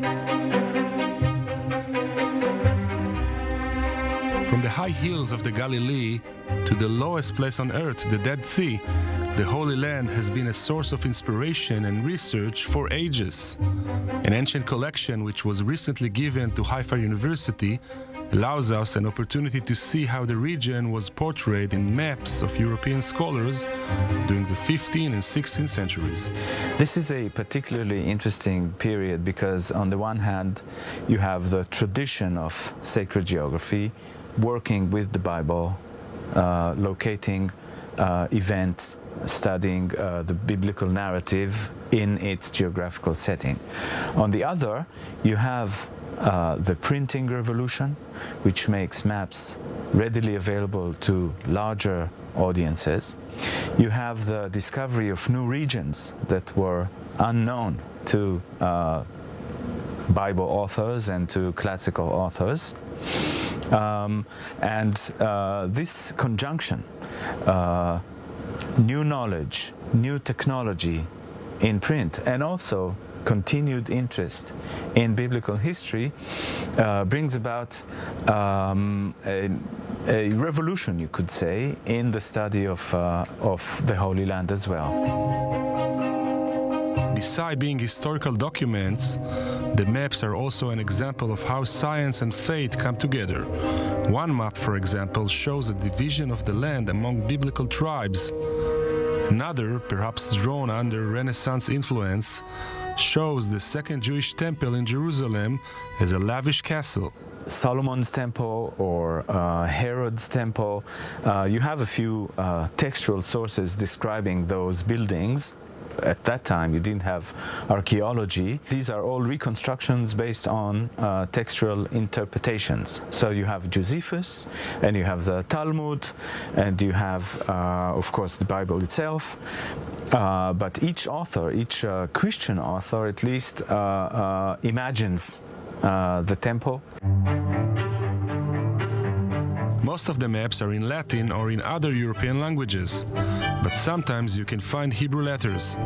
From the high hills of the Galilee to the lowest place on earth, the Dead Sea, the Holy Land has been a source of inspiration and research for ages. An ancient collection which was recently given to Haifa University allows us an opportunity to see how the region was portrayed in maps of European scholars during the 15th and 16th centuries. This is a particularly interesting period because on the one hand you have the tradition of sacred geography, working with the Bible, locating events, studying the biblical narrative in its geographical setting. On the other, you have the printing revolution, which makes maps readily available to larger audiences. You have the discovery of new regions that were unknown to Bible authors and to classical authors. This conjunction, new knowledge, new technology in print, and also continued interest in biblical history brings about a revolution, you could say, in the study of the Holy Land as well. Beside being historical documents, the maps are also an example of how science and faith come together. One map, for example, shows a division of the land among biblical tribes. Another, perhaps drawn under Renaissance influence, shows the second Jewish temple in Jerusalem as a lavish castle. Solomon's temple or Herod's temple, you have a few textual sources describing those buildings. At that time, you didn't have archaeology. These are all reconstructions based on textual interpretations. So you have Josephus, and you have the Talmud, and you have, of course, the Bible itself. But each author, each Christian author at least, imagines the temple. Most of the maps are in Latin or in other European languages, but sometimes you can find Hebrew letters.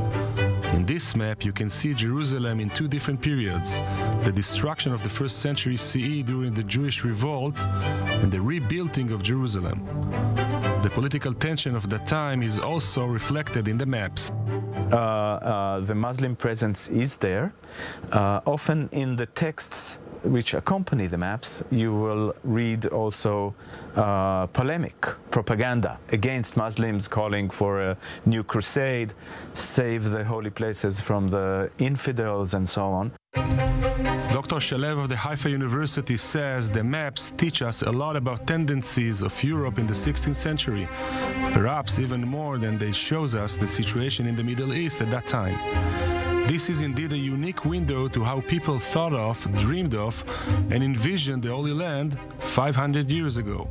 In this map you can see Jerusalem in two different periods: the destruction of the 1st century CE during the Jewish revolt and the rebuilding of Jerusalem. The political tension of that time is also reflected in the maps. The Muslim presence is there. Often in the texts which accompany the maps, you will read also polemic propaganda against Muslims, calling for a new crusade, save the holy places from the infidels, and so on. Dr. Shalev of the Haifa University says the maps teach us a lot about tendencies of Europe in the 16th century, perhaps even more than they shows us the situation in the Middle East at that time. This is indeed a unique window to how people thought of, dreamed of, and envisioned the Holy Land 500 years ago.